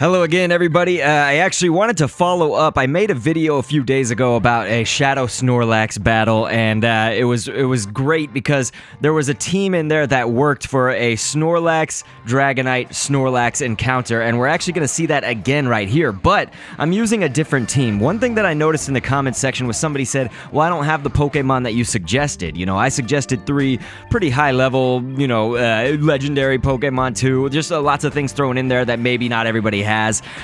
Hello again, everybody. I actually wanted to follow up. I made a video a few days ago about a Shadow Snorlax battle, and it was great because there was a team in there that worked for a Snorlax, Dragonite, Snorlax encounter, and we're actually going to see that again right here, but I'm using a different team. One thing that I noticed in the comments section was somebody said, well, I don't have the Pokemon that you suggested. You know, I suggested 3 pretty high-level, legendary Pokemon too. Just lots of things thrown in there that maybe not everybody has.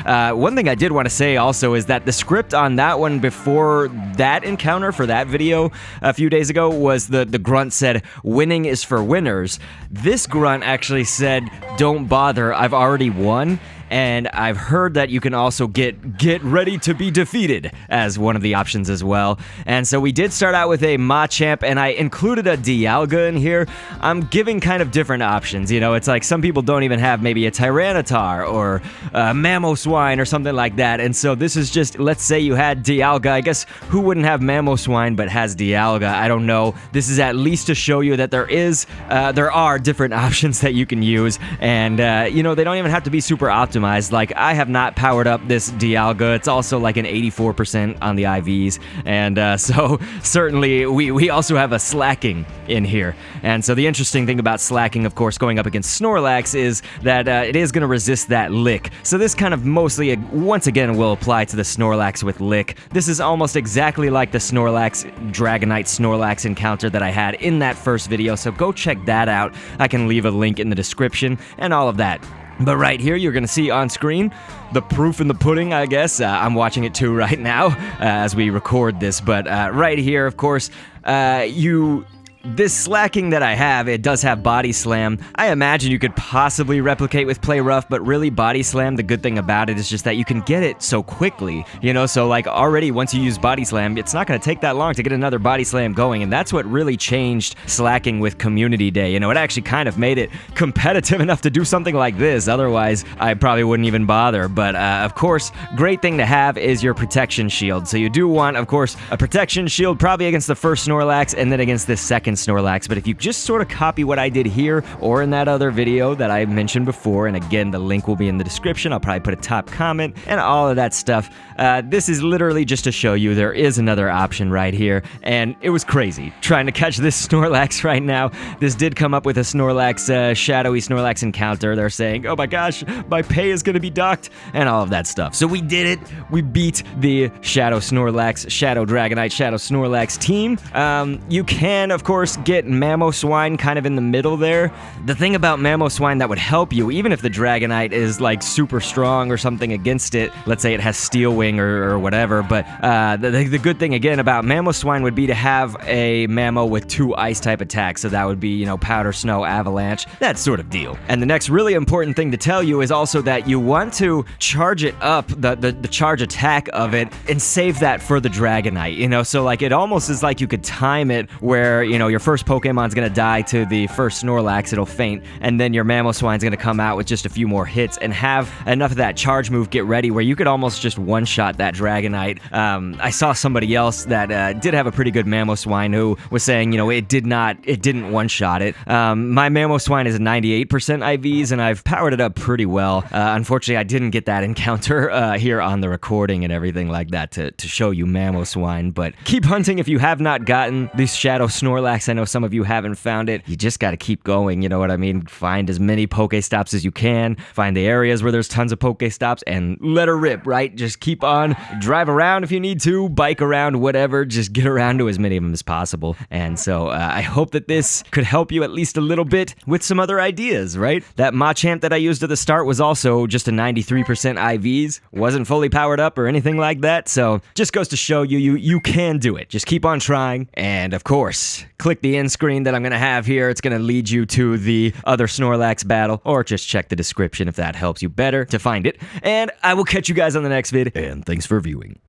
One thing I did want to say also is that the script on that one before that encounter for that video a few days ago was the grunt said, winning is for winners. This grunt actually said, don't bother, I've already won. And I've heard that you can also get ready to be defeated as one of the options as well. And so we did start out with a Machamp, and I included a Dialga in here. I'm giving kind of different options, you know, it's like some people don't even have maybe a Tyranitar or a Mamoswine or something like that. And so this is just, let's say you had Dialga. I guess who wouldn't have Mamoswine but has Dialga? I don't know. This is at least to show you that there are different options that you can use, and you know, they don't even have to be super optimized. Like, I have not powered up this Dialga. It's also like an 84% on the IVs, and so certainly we also have a slacking in here. And so the interesting thing about slacking, of course, going up against Snorlax is that it is going to resist that lick. So this kind of mostly, once again, will apply to the Snorlax with lick. This is almost exactly like the Snorlax, Dragonite Snorlax encounter that I had in that first video, so go check that out. I can leave a link in the description and all of that. But right here, you're going to see on screen the proof in the pudding, I guess. I'm watching it too right now as we record this. But right here, of course, this slacking that I have, it does have Body Slam. I imagine you could possibly replicate with Play Rough, but really Body Slam, the good thing about it is just that you can get it so quickly, you know, so like already once you use Body Slam, it's not going to take that long to get another Body Slam going, and that's what really changed slacking with Community Day. You know, it actually kind of made it competitive enough to do something like this. Otherwise, I probably wouldn't even bother, but of course, great thing to have is your Protection Shield. So you do want, of course, a Protection Shield probably against the first Snorlax and then against this second Snorlax, but if you just sort of copy what I did here or in that other video that I mentioned before, and again, the link will be in the description, I'll probably put a top comment and all of that stuff. This is literally just to show you there is another option right here, and it was crazy trying to catch this Snorlax right now. This did come up with a Snorlax, shadowy Snorlax encounter. They're saying, oh my gosh, my pay is going to be docked, and all of that stuff. So we did it. We beat the Shadow Snorlax, Shadow Dragonite, Shadow Snorlax team. You can, of course, get Mamoswine kind of in the middle there. The thing about Mamoswine that would help you, even if the Dragonite is like super strong or something against it, let's say it has Steel Wing or whatever, but the good thing again about Mamoswine would be to have a Mamo with 2 ice type attacks, so that would be, you know, Powder, Snow, Avalanche, that sort of deal. And the next really important thing to tell you is also that you want to charge it up, the charge attack of it, and save that for the Dragonite, you know, so like it almost is like you could time it where, you know, your first Pokemon's gonna die to the first Snorlax, it'll faint, and then your Mamoswine's gonna come out with just a few more hits and have enough of that charge move get ready where you could almost just one-shot that Dragonite. I saw somebody else that did have a pretty good Mamoswine who was saying, you know, it didn't one-shot it. My Mamoswine is 98% IVs, and I've powered it up pretty well. Unfortunately, I didn't get that encounter here on the recording and everything like that to show you Mamoswine, but keep hunting if you have not gotten this Shadow Snorlax. I know some of you haven't found it. You just got to keep going, you know what I mean? Find as many Pokestops as you can, find the areas where there's tons of Pokestops, and let her rip, right? Just keep on, drive around if you need to, bike around, whatever, just get around to as many of them as possible. And so I hope that this could help you at least a little bit with some other ideas, right? That Machamp that I used at the start was also just a 93% IVs, wasn't fully powered up or anything like that, so just goes to show you can do it. Just keep on trying, and of course, click the end screen that I'm going to have here. It's going to lead you to the other Snorlax battle, or just check the description if that helps you better to find it. And I will catch you guys on the next vid, and thanks for viewing.